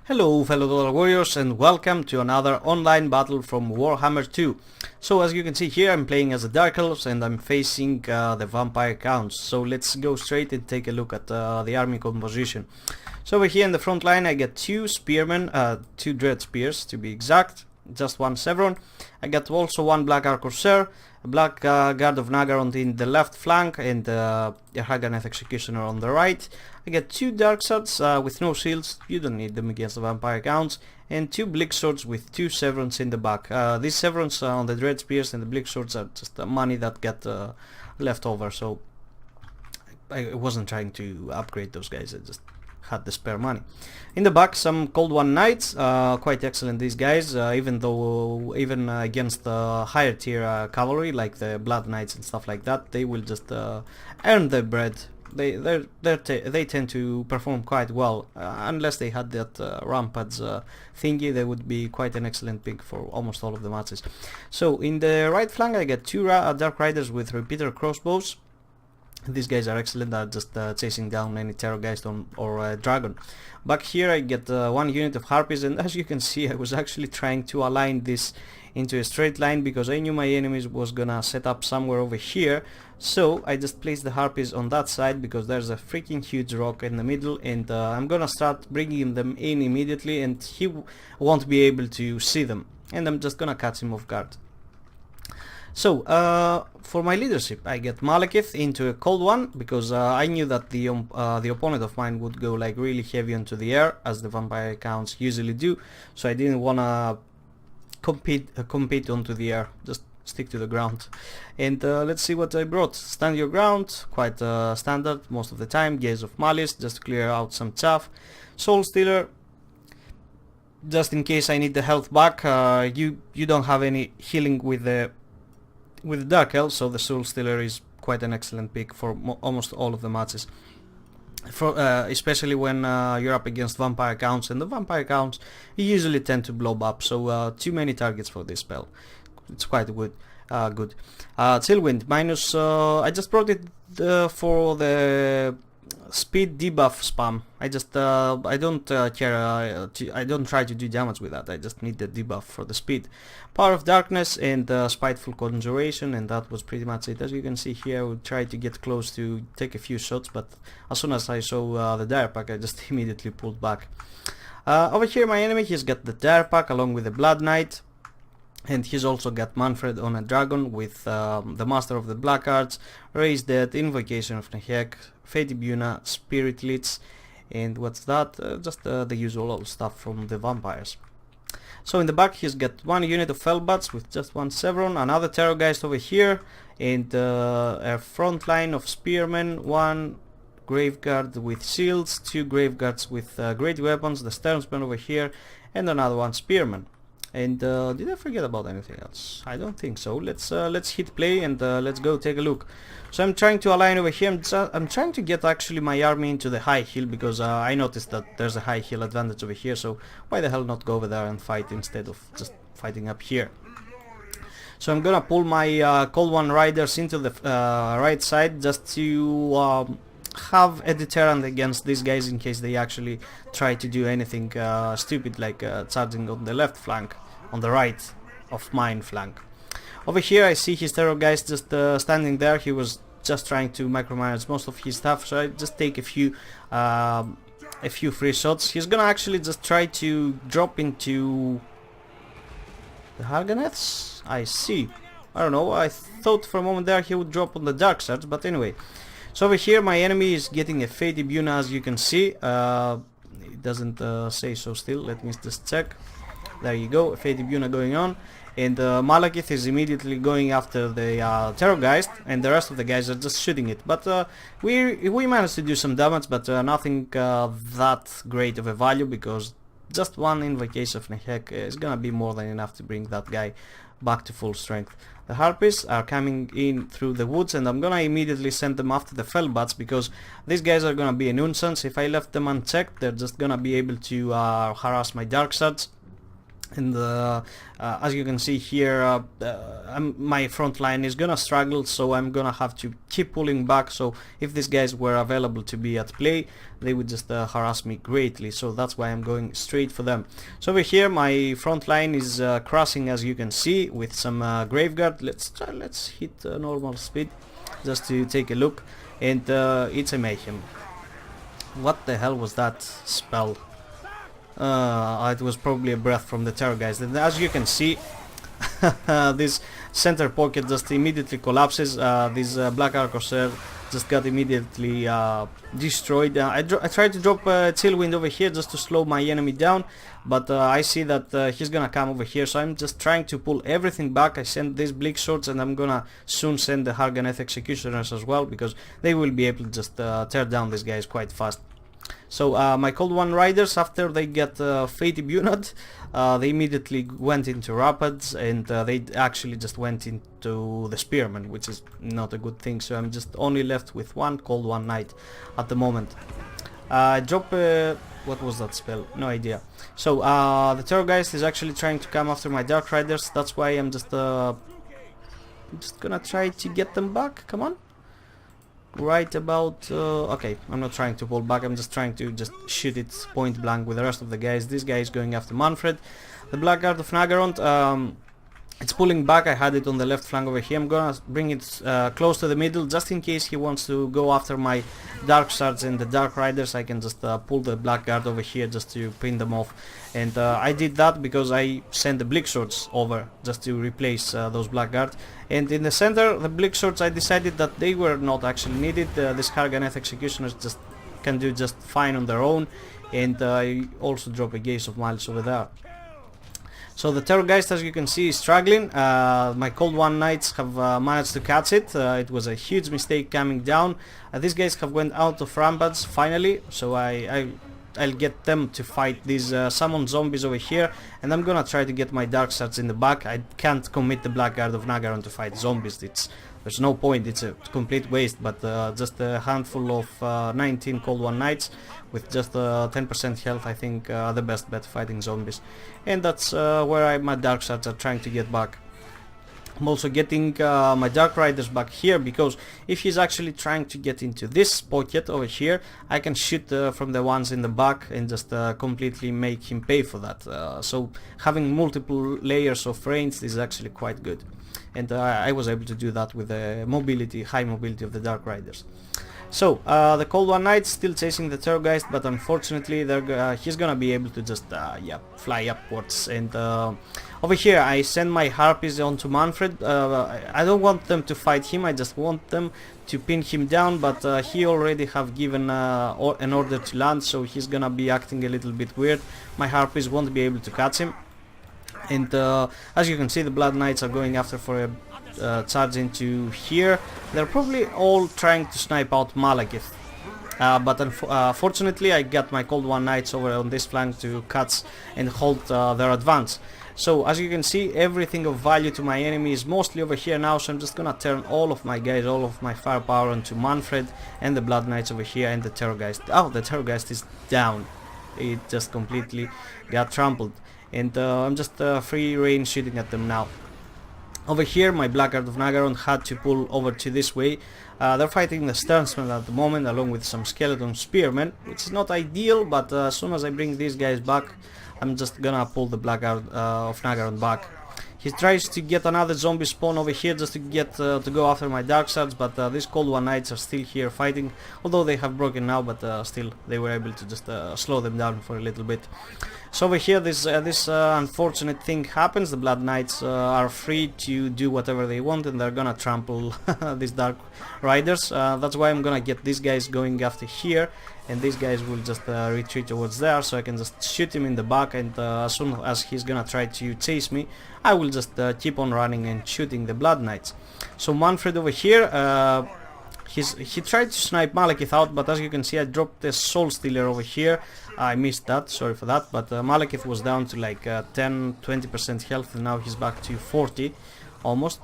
Hello fellow Dork warriors and welcome to another online battle from Warhammer 2. So as you can see here, I'm playing as a Dark Elves and I'm facing the Vampire Counts. So let's go straight and take a look at the army composition. So over here in the front line I get two spearmen, two dread spears to be exact, just one Sevron. I got also one Black Arquebusier, a Black Guard of Nagar on the left flank and a Haganeth Executioner on the right. I get two Dark Swords with no shields, you don't need them against the Vampire Counts, and two Bleak Swords with two Severons in the back. These Severons on the Dread Spears and the Bleak Swords are just money that get left over, so I wasn't trying to upgrade those guys, I just had the spare money. In the back some Cold One Knights, quite excellent these guys, even against the higher tier cavalry like the Blood Knights and stuff like that, they will just earn their bread. They tend to perform quite well, unless they had that rampage thingy. They would be quite an excellent pick for almost all of the matches. So in the right flank I get two Dark Riders with repeater crossbows. These guys are excellent, they're just chasing down any Terrorgeist or Dragon. Back here I get one unit of Harpies, and as you can see I was actually trying to align this into a straight line because I knew my enemies was gonna set up somewhere over here. So I just placed the Harpies on that side because there's a freaking huge rock in the middle, and I'm gonna start bringing them in immediately and he won't be able to see them, and I'm just gonna catch him off guard. So for my leadership I get Malekith into a Cold One because I knew that the opponent of mine would go like really heavy onto the air as the Vampire Counts usually do, so I didn't wanna compete onto the air, just stick to the ground. And let's see what I brought. Stand your ground, quite standard most of the time. Gaze of Malice, just to clear out some chaff. Soul Stealer, just in case I need the health back. You don't have any healing with the Dark Elves, so the Soul Stealer is quite an excellent pick for almost all of the matches. Especially when you're up against Vampire Counts, and the Vampire Counts usually tend to blow up, so too many targets for this spell. It's quite good. Tailwind minus, I just brought it for the speed debuff spam. I don't care, I don't try to do damage with that, I just need the debuff for the speed. Power of Darkness and Spiteful Conjuration, and that was pretty much it. As you can see here, I would try to get close to take a few shots, but as soon as I saw the Dire Pack I just immediately pulled back. Over here my enemy, he's got the Dire Pack along with the Blood Knight, and he's also got Manfred on a dragon with the Master of the Black Arts, Raise Dead, Invocation of Nehek, Fetibuna, Spirit Lich, and what's that? Just the usual old stuff from the vampires. So in the back he's got one unit of Felbats with just one Sevron, another Terrorgeist over here, and a front line of Spearmen, one Graveguard with shields, two Graveguards with great weapons, the Sternsmen over here, and another one Spearman. And did I forget about anything else? I don't think so. Let's hit play and let's go take a look. So I'm trying to align over here. I'm trying to get actually my army into the high hill because I noticed that there's a high hill advantage over here, so why the hell not go over there and fight instead of just fighting up here. So I'm gonna pull my Cold One Riders into the right side just to have a deterrent against these guys in case they actually try to do anything stupid like charging on the left flank, on the right of mine flank. Over here I see his Terrorgeist just standing there. He was just trying to micromanage most of his stuff, so I just take a few free shots. He's gonna actually just try to drop into the Haganeths, I see. I don't know, I thought for a moment there he would drop on the Dark Swords, but anyway. So over here my enemy is getting a Fetibuna, as you can see. It doesn't say so still, let me just check. There you go, a Fetibuna going on. And Malekith is immediately going after the Terrorgeist, and the rest of the guys are just shooting it. But we managed to do some damage, but nothing that great of a value, because just one Invocation of Nehek is gonna be more than enough to bring that guy back to full strength. The Harpies are coming in through the woods, and I'm gonna immediately send them after the Felbats because these guys are gonna be a nuisance. If I left them unchecked, they're just gonna be able to harass my Dark Swords, And as you can see here, my front line is gonna struggle, so I'm gonna have to keep pulling back. So if these guys were available to be at play, they would just harass me greatly, so that's why I'm going straight for them. So over here my front line is crossing, as you can see, with some graveguard. Let's hit normal speed just to take a look, and it's a mayhem. What the hell was that spell? It was probably a breath from the terrorgeist. And as you can see, this center pocket just immediately collapses. This Black Arcorsair just got immediately destroyed. I tried to drop a Tailwind over here just to slow my enemy down, but I see that he's gonna come over here, so I'm just trying to pull everything back. I send these Bleak Swords, and I'm gonna soon send the Harganeth Executioners as well, because they will be able to just tear down these guys quite fast. So my Cold One Riders, after they get Fate Bunad, they immediately went into Rapids, and they actually just went into the Spearman, which is not a good thing. So I'm just only left with one Cold One Knight at the moment. I drop what was that spell? No idea. So the Terrorgeist is actually trying to come after my Dark Riders. That's why I'm just gonna try to get them back. Come on. Right about okay, I'm not trying to pull back, I'm just trying to just shoot it point blank with the rest of the guys. This guy is going after Manfred. The Blackguard of Nagarond, it's pulling back. I had it on the left flank over here. I'm gonna bring it close to the middle, just in case he wants to go after my Dark Swords and the Dark Riders. I can just pull the Blackguard over here just to pin them off. And I did that because I sent the Bleak Swords over just to replace those Blackguard. And in the center, the Bleak Swords, I decided that they were not actually needed. This Harganeth Executioners just can do just fine on their own. And I also drop a Gaze of Miles over there. So the Terrorgeist, as you can see, is struggling. My Cold One Knights have managed to catch it. It was a huge mistake coming down. These guys have went out of ramparts finally, so I'll get them to fight these summon zombies over here, and I'm gonna try to get my Dark Swords in the back. I can't commit the Blackguard of Nagaron to fight zombies. There's no point, it's a complete waste, but just a handful of 19 Cold One Knights with just 10% health, I think the best bet fighting zombies. And that's where my Dark Swords are trying to get back. I'm also getting my Dark Riders back here, because if he's actually trying to get into this pocket over here, I can shoot from the ones in the back and just completely make him pay for that. So having multiple layers of range is actually quite good. And I was able to do that with the mobility, high mobility of the Dark Riders. So the Cold One Knight still chasing the Terrorgeist, but unfortunately he's gonna be able to just fly upwards. And over here I send my Harpies onto Manfred. I don't want them to fight him, I just want them to pin him down, but he already have given an order to land, so he's gonna be acting a little bit weird. My Harpies won't be able to catch him. And as you can see, the Blood Knights are going after for a charge into here. They're probably all trying to snipe out Malekith. But fortunately I got my Cold One Knights over on this flank to catch and hold their advance. So as you can see, everything of value to my enemy is mostly over here now, so I'm just gonna turn all of my guys, all of my firepower onto Manfred and the Blood Knights over here and the Terrorgeist. Oh, the Terrorgeist is down. It just completely got trampled. And I'm just free range shooting at them now. Over here my Blackguard of Nagaron had to pull over to this way. They're fighting the Sternsmen at the moment, along with some Skeleton Spearmen, which is not ideal, but as soon as I bring these guys back, I'm just gonna pull the Blackguard of Nagaron back. He tries to get another zombie spawn over here just to get to go after my Dark Swords, but these Cold One Knights are still here fighting, although they have broken now, but still they were able to just slow them down for a little bit. So over here this unfortunate thing happens. The Blood Knights are free to do whatever they want, and they're gonna trample these Dark Riders. That's why I'm gonna get these guys going after here, and these guys will just retreat towards there, so I can just shoot him in the back, and as soon as he's gonna try to chase me, I will just keep on running and shooting the Blood Knights. So Manfred over here, he tried to snipe Malekith out, but as you can see I dropped the Soul Stealer over here. I missed that, sorry for that, but Malekith was down to like 10-20% health, and now he's back to 40 almost.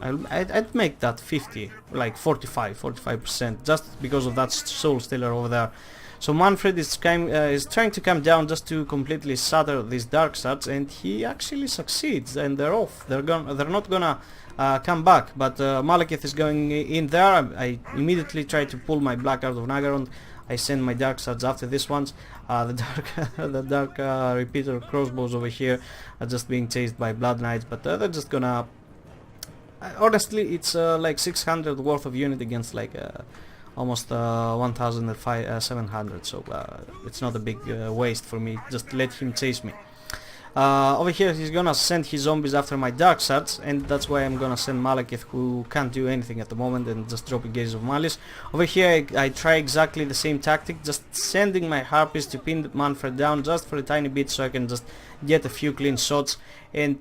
I'd make that 50, like 45% just because of that Soul Stealer over there. So Manfred is trying to come down just to completely shatter these dark shards, and he actually succeeds, and they're off. They're not gonna come back, but Malekith is going in there. I immediately try to pull my Black Heart of Nagaroth. I send my dark shards after this ones. The dark repeater crossbows over here are just being chased by Blood Knights, but they're just gonna... honestly, it's like 600 worth of unit against like almost 1,700, so it's not a big waste for me. Just let him chase me. Over here he's gonna send his zombies after my dark shards, and that's why I'm gonna send Malekith, who can't do anything at the moment, and just drop a Gaze of Malice. Over here I try exactly the same tactic, just sending my harpies to pin Manfred down just for a tiny bit, so I can just get a few clean shots. And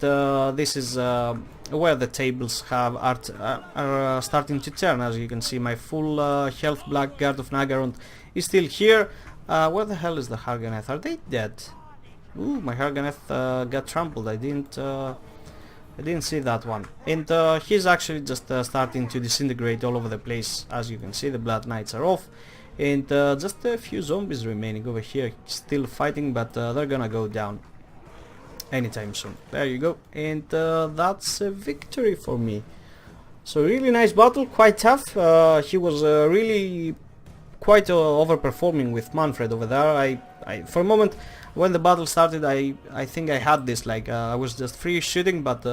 this is where the tables are starting to turn. As you can see, my full health Black Guard of Nagaroth is still here. Where the hell is the Harganeth? Are they dead? Ooh, my Harganeth got trampled. I didn't see that one. And he's actually just starting to disintegrate all over the place. As you can see, the Blood Knights are off, and just a few zombies remaining over here, still fighting, but they're gonna go down anytime soon. There you go, and that's a victory for me. So really nice battle, quite tough. He was really quite overperforming with Manfred over there. I for a moment when the battle started, I think I had this, like I was just free shooting, but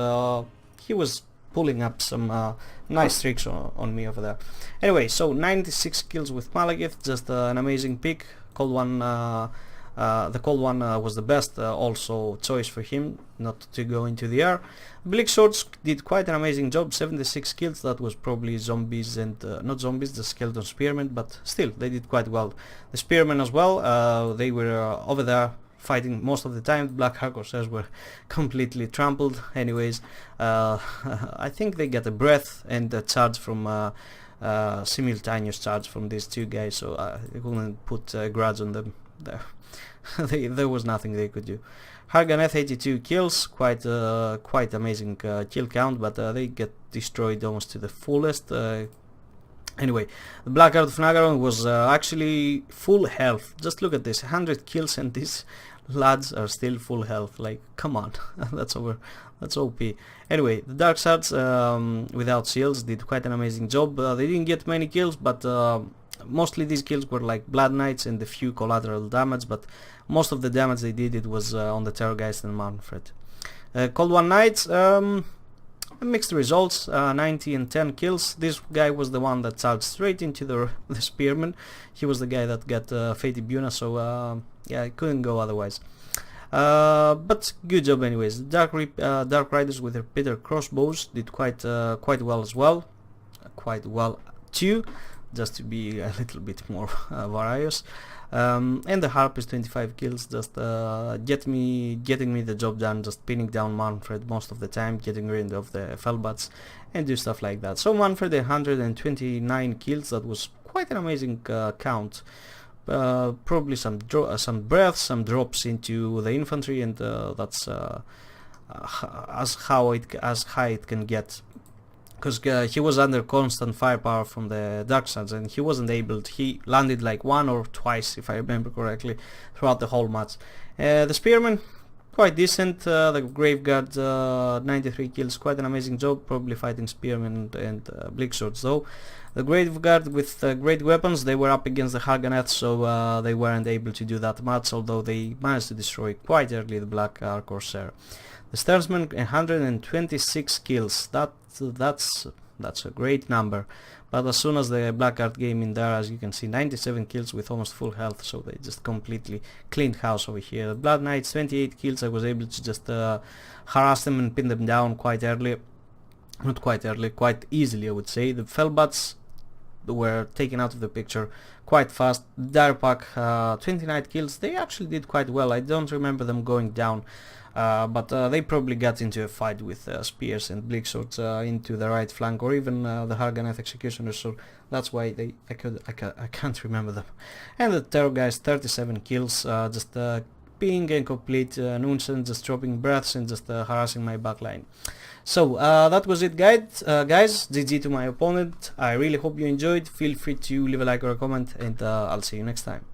he was pulling up some nice tricks on me over there. Anyway, so 96 kills with Malekith, just an amazing pick. Cold One, the Cold One was the best also choice for him, not to go into the air. Bleak Swords did quite an amazing job, 76 kills. That was probably zombies and not zombies, the skeleton spearmen, but still they did quite well. The spearmen as well, they were over there fighting most of the time. The Black Corsairs were completely trampled. Anyways, I think they got a breath and a charge from simultaneous charge from these two guys, so I couldn't put a grudge on them there. There was nothing they could do. Harganeth 82 kills, quite amazing kill count, but they get destroyed almost to the fullest. Anyway, the Black Heart of Nagaroth was actually full health. Just look at this, 100 kills, and these lads are still full health. Like, come on, that's OP. Anyway, the Dark Shards without shields did quite an amazing job. They didn't get many kills, but mostly these kills were like Blood Knights and a few collateral damage, but most of the damage they did, it was on the Terrorgeist and Manfred. Cold One Knights, mixed results, 90 and 10 kills. This guy was the one that charged straight into the Spearman. He was the guy that got Fate Buna, so yeah, I couldn't go otherwise. But good job anyways. Dark Riders with their Peter crossbows did quite well as well. Quite well too, just to be a little bit more various. And the Harpies 25 kills, just getting me the job done, just pinning down Manfred most of the time, getting rid of the Fellbats and do stuff like that. So Manfred 129 kills, that was quite an amazing count. Probably some breaths, some drops into the infantry, and that's as high it can get. Because he was under constant firepower from the Dark Suns, and he wasn't able to, he landed like one or twice, if I remember correctly, throughout the whole match. The Spearman, quite decent. The Graveguard, 93 kills, quite an amazing job, probably fighting Spearmen and Bleak Swords though. The Graveguard with great weapons, they were up against the Harganeth, so they weren't able to do that much, although they managed to destroy quite early the Black Corsair. The Stersman 126 kills, that's a great number, but as soon as the Blackguard came in there, as you can see, 97 kills with almost full health, so they just completely cleaned house over here. The Blood Knights 28 kills, I was able to just harass them and pin them down quite early, not quite early, quite easily I would say. The Fellbats were taken out of the picture quite fast. Direpack 29 kills, they actually did quite well. I don't remember them going down, but they probably got into a fight with spears and bleak swords into the right flank, or even the Harganeth executioners, so that's why I can't remember them. And the Terrorgeist 37 kills, just being a complete nuisance, just dropping breaths and just harassing my backline. So that was it, guys. GG to my opponent. I really hope you enjoyed. Feel free to leave a like or a comment, and I'll see you next time.